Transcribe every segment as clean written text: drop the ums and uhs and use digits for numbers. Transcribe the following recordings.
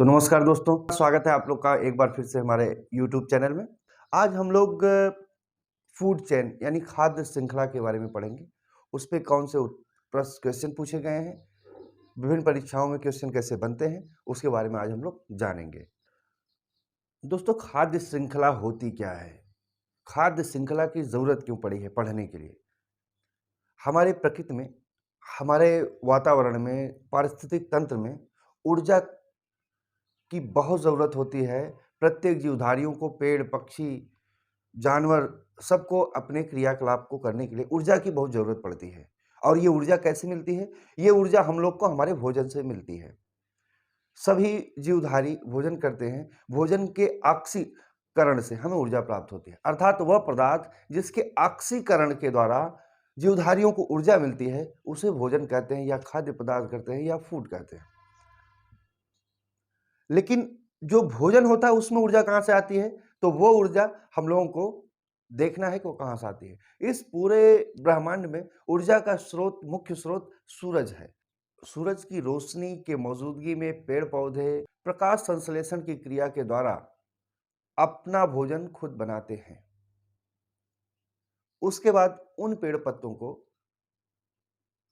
तो नमस्कार दोस्तों, स्वागत है आप लोग का एक बार फिर से हमारे YouTube चैनल में। आज हम लोग फूड चेन यानी खाद्य श्रृंखला के बारे में पढ़ेंगे। उस पे कौन से प्रश्न क्वेश्चन पूछे गए हैं, विभिन्न परीक्षाओं में क्वेश्चन कैसे बनते हैं, उसके बारे में आज हम लोग जानेंगे। दोस्तों, खाद्य श्रृंखला होती क्या है? खाद्य श्रृंखला की ज़रूरत क्यों पड़ी है पढ़ने के लिए? हमारे प्रकृति में, हमारे वातावरण में, पारिस्थितिक तंत्र में ऊर्जा की बहुत ज़रूरत होती है। प्रत्येक जीवधारियों को, पेड़, पक्षी, जानवर सबको अपने क्रियाकलाप को करने के लिए ऊर्जा की बहुत ज़रूरत पड़ती है। और ये ऊर्जा कैसे मिलती है? ये ऊर्जा हम लोग को हमारे भोजन से मिलती है। सभी जीवधारी भोजन करते हैं, भोजन के ऑक्सीकरण से हमें ऊर्जा प्राप्त होती है। अर्थात वह पदार्थ जिसके ऑक्सीकरण के द्वारा जीवधारियों को ऊर्जा मिलती है, उसे भोजन कहते हैं या खाद्य पदार्थ कहते हैं या फूड कहते हैं। लेकिन जो भोजन होता है उसमें ऊर्जा कहाँ से आती है? तो वो ऊर्जा हम लोगों को देखना है कि वो कहाँ से आती है। इस पूरे ब्रह्मांड में ऊर्जा का स्रोत, मुख्य स्रोत सूरज है। सूरज की रोशनी के मौजूदगी में पेड़-पौधे प्रकाश संश्लेषण की क्रिया के द्वारा अपना भोजन खुद बनाते हैं। उसके बाद उन पेड़ पत्तों को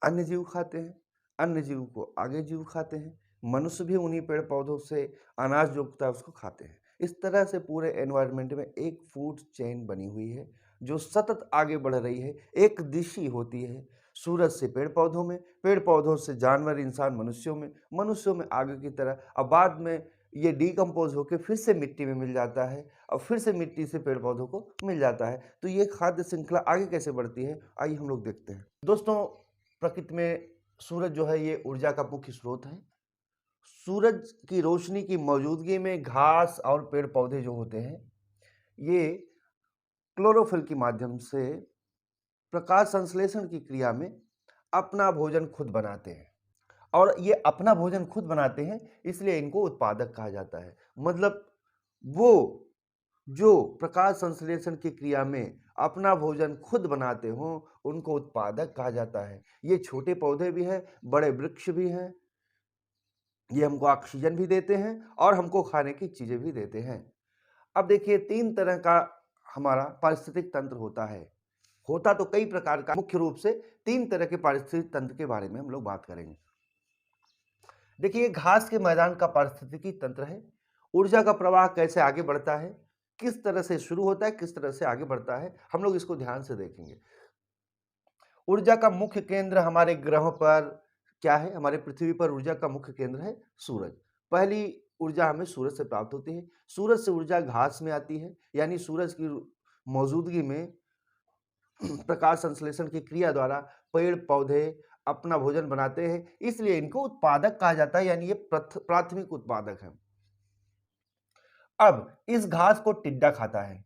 अन्य जीव खाते हैं, अन्य जीव को आगे जीव खाते हैं, मनुष्य भी उन्हीं पेड़ पौधों से अनाज जो उगता है उसको खाते हैं। इस तरह से पूरे एनवायरनमेंट में एक फूड चेन बनी हुई है जो सतत आगे बढ़ रही है, एक दिशी होती है। सूरज से पेड़ पौधों में, पेड़ पौधों से जानवर, इंसान, मनुष्यों में, मनुष्यों में आगे की तरह, अब बाद में ये डिकम्पोज होकर फिर से मिट्टी में मिल जाता है और फिर से मिट्टी से पेड़ पौधों को मिल जाता है। तो ये खाद्य श्रृंखला आगे कैसे बढ़ती है, आइए हम लोग देखते हैं। दोस्तों, प्रकृति में सूरज जो है ये ऊर्जा का मुख्य स्रोत है। सूरज की रोशनी की मौजूदगी में घास और पेड़ पौधे जो होते हैं, ये क्लोरोफिल के माध्यम से प्रकाश संश्लेषण की क्रिया में अपना भोजन खुद बनाते हैं। और ये अपना भोजन खुद बनाते हैं, इसलिए इनको उत्पादक कहा जाता है। मतलब वो जो प्रकाश संश्लेषण की क्रिया में अपना भोजन खुद बनाते हों, उनको उत्पादक कहा जाता है। ये छोटे पौधे भी हैं, बड़े वृक्ष भी हैं। ये हमको ऑक्सीजन भी देते हैं और हमको खाने की चीज़ें भी देते हैं। अब देखिए, 3 तरह का हमारा पारिस्थितिक तंत्र होता है। होता तो कई प्रकार का, मुख्य रूप से 3 तरह के पारिस्थितिक तंत्र के बारे में हम लोग बात करेंगे। देखिए, घास के मैदान का पारिस्थितिकी तंत्र है। ऊर्जा का प्रवाह कैसे आगे बढ़ता है, किस तरह से शुरू होता है, किस तरह से आगे बढ़ता है, हम लोग इसको ध्यान से देखेंगे। ऊर्जा का मुख्य केंद्र हमारे ग्रहों पर क्या है? हमारे पृथ्वी पर ऊर्जा का मुख्य केंद्र है सूरज। पहली ऊर्जा हमें सूरज से प्राप्त होती है। सूरज से ऊर्जा घास में आती है, यानी सूरज की मौजूदगी में प्रकाश संश्लेषण की क्रिया द्वारा पेड़-पौधे अपना भोजन बनाते हैं, इसलिए इनको उत्पादक कहा जाता है, यानी ये प्राथमिक उत्पादक हैं। अब इस घास को टिड्डा खाता है,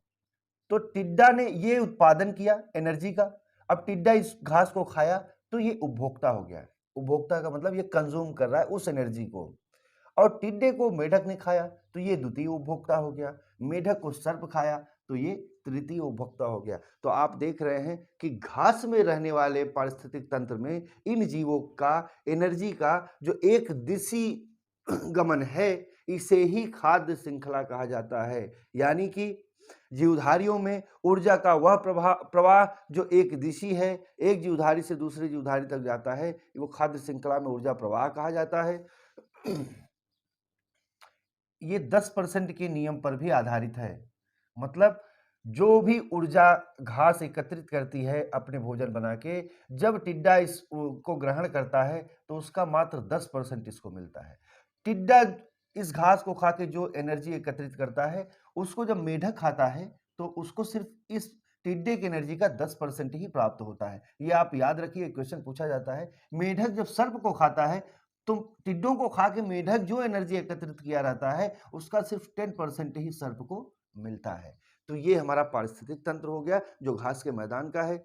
तो टिड्डा ने ये उत्पादन किया एनर्जी का। अब टिड्डा इस घास को खाया तो ये उपभोक्ता हो गया। उपभोक्ता का मतलब ये कंज्यूम कर रहा है उस एनर्जी को। और टिड्डे को मेढक ने खाया तो ये द्वितीय उपभोक्ता हो गया। मेढक को सर्प खाया तो ये तृतीय उपभोक्ता हो गया। तो आप देख रहे हैं कि घास में रहने वाले पारिस्थितिक तंत्र में इन जीवों का एनर्जी का जो एक दिशी गमन है, इसे ही खाद्य श्रृंखला कहा जाता है। यानी कि जीवधारियों में ऊर्जा का वह प्रवाह जो एक दिशी है, एक जीवधारी से दूसरे जीवधारी तक जाता है, वो खाद्य श्रृंखला में ऊर्जा प्रवाह कहा जाता है। ये 10% के नियम पर भी आधारित है। मतलब जो भी ऊर्जा घास एकत्रित करती है अपने भोजन बना के, जब टिड्डा को ग्रहण करता है तो उसका मात्र 10% इसको मिलता है। टिड्डा इस घास को खा के जो एनर्जी एकत्रित करता है, उसको जब मेढक खाता है तो उसको सिर्फ इस टिड्डे की एनर्जी का 10% ही प्राप्त होता है। ये आप याद रखिए, क्वेश्चन पूछा जाता है। मेढक जब सर्प को खाता है तो टिड्डों को खा के मेढक जो एनर्जी एकत्रित किया रहता है, उसका सिर्फ 10% ही सर्प को मिलता है। तो ये हमारा पारिस्थितिक तंत्र हो गया जो घास के मैदान का है।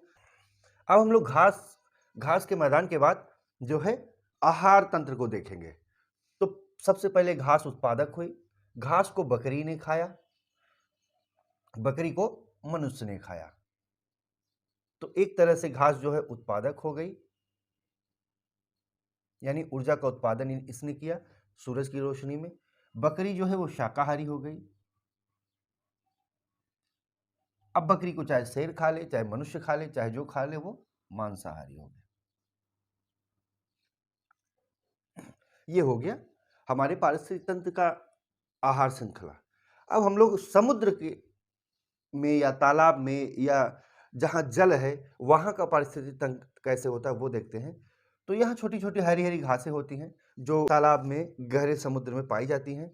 अब हम लोग घास घास के मैदान के बाद जो है आहार तंत्र को देखेंगे। तो सबसे पहले घास उत्पादक हुई। घास को बकरी ने खाया, बकरी को मनुष्य ने खाया। तो एक तरह से घास जो है उत्पादक हो गई, यानी ऊर्जा का उत्पादन इसने किया सूरज की रोशनी में। बकरी जो है वो शाकाहारी हो गई। अब बकरी को चाहे शेर खा ले, चाहे मनुष्य खा ले, चाहे जो खा ले, वो मांसाहारी हो गया। ये हो गया हमारे पारिस्थितिक तंत्र का आहार श्रृंखला। अब हम लोग समुद्र के में या तालाब में या जहाँ जल है वहाँ का पारिस्थितिक तंत्र कैसे होता है वो देखते हैं। तो यहाँ छोटी छोटी हरी हरी घासें होती हैं जो तालाब में, गहरे समुद्र में पाई जाती हैं।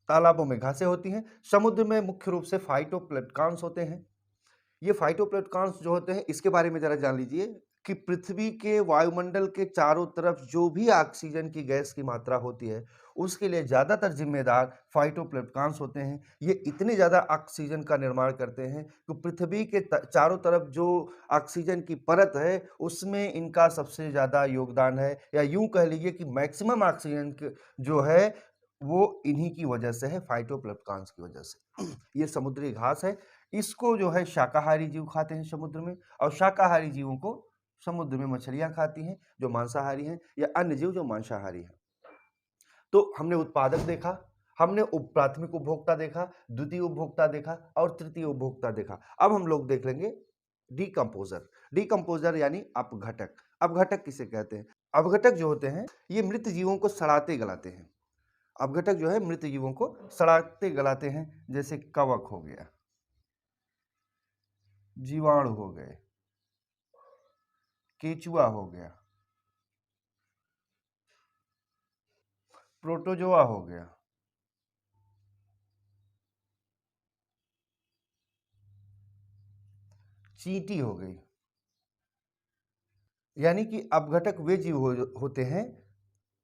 तालाबों में घासें होती हैं। समुद्र में मुख्य रूप से फाइटोप्लैंक्टन्स होते हैं। ये फाइटोप्लैंक्टन्स जो होते हैं इसके बारे में जरा जान लीजिए कि पृथ्वी के वायुमंडल के चारों तरफ जो भी ऑक्सीजन की गैस की मात्रा होती है उसके लिए ज़्यादातर जिम्मेदार फाइटोप्लैंक्टन्स होते हैं। ये इतने ज़्यादा ऑक्सीजन का निर्माण करते हैं कि पृथ्वी के चारों तरफ जो ऑक्सीजन की परत है उसमें इनका सबसे ज़्यादा योगदान है, या यूं कह लीजिए कि मैक्सिमम ऑक्सीजन जो है वो इन्हीं की वजह से है, फाइटोप्लैंक्टन्स की वजह से। ये समुद्री घास है। इसको जो है शाकाहारी जीव खाते हैं समुद्र में, और शाकाहारी जीवों को समुद्र में मछलियां खाती हैं जो मांसाहारी हैं, या अन्य जीव जो मांसाहारी हैं। तो हमने उत्पादक देखा, हमने प्राथमिक उपभोक्ता देखा, द्वितीय उपभोक्ता देखा और तृतीय उपभोक्ता देखा। अब हम लोग देख लेंगे डीकंपोजर। डीकंपोजर यानी अपघटक। अपघटक किसे कहते हैं? अपघटक जो होते हैं ये मृत जीवों को सड़ाते गलाते हैं। अपघटक जो है मृत जीवों को सड़ाते गलाते हैं, जैसे कवक हो गया, जीवाणु हो गए, केचुआ हो गया, प्रोटोजोआ हो गया, चींटी हो गई। यानी कि अपघटक वे जीव होते हैं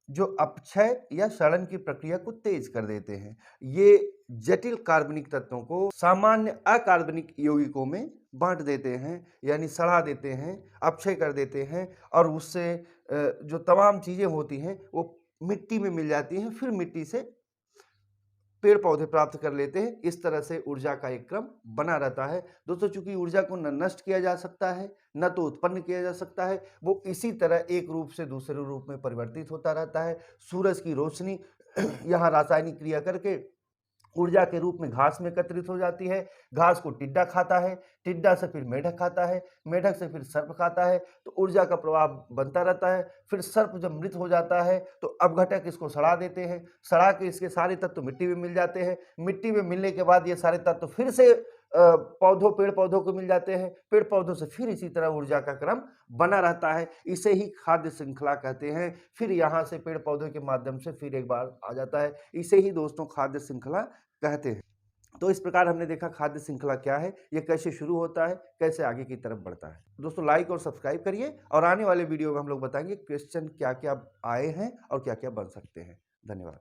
जो अपक्षय या सड़न की प्रक्रिया को तेज कर देते हैं। ये जटिल कार्बनिक तत्वों को सामान्य अकार्बनिक यौगिकों में बांट देते हैं, यानी सड़ा देते हैं, अपक्षय कर देते हैं, और उससे जो तमाम चीज़ें होती हैं वो मिट्टी में मिल जाती हैं, फिर मिट्टी से पेड़ पौधे प्राप्त कर लेते हैं। इस तरह से ऊर्जा का एक क्रम बना रहता है। दोस्तों, चूंकि ऊर्जा को न नष्ट किया जा सकता है न तो उत्पन्न किया जा सकता है, वो इसी तरह एक रूप से दूसरे रूप में परिवर्तित होता रहता है। सूरज की रोशनी यहाँ रासायनिक क्रिया करके ऊर्जा के रूप में घास में एकत्रित हो जाती है। घास को टिड्डा खाता है, टिड्डा से फिर मेढक खाता है, मेढक से फिर सर्प खाता है, तो ऊर्जा का प्रवाह बनता रहता है। फिर सर्प जब मृत हो जाता है तो अपघटक इसको सड़ा देते हैं, सड़ा के इसके सारे तत्व मिट्टी में मिल जाते हैं। मिट्टी में मिलने के बाद ये सारे तत्व फिर से पेड़ पौधों को मिल जाते हैं, पेड़ पौधों से फिर इसी तरह ऊर्जा का क्रम बना रहता है। इसे ही खाद्य श्रृंखला कहते हैं। फिर यहाँ से पेड़ पौधों के माध्यम से फिर एक बार आ जाता है। इसे ही दोस्तों खाद्य श्रृंखला कहते हैं। तो इस प्रकार हमने देखा खाद्य श्रृंखला क्या है, ये कैसे शुरू होता है, कैसे आगे की तरफ बढ़ता है। दोस्तों, लाइक और सब्सक्राइब करिए, और आने वाले वीडियो में हम लोग बताएंगे क्वेश्चन क्या क्या आए हैं और क्या क्या बन सकते हैं। धन्यवाद।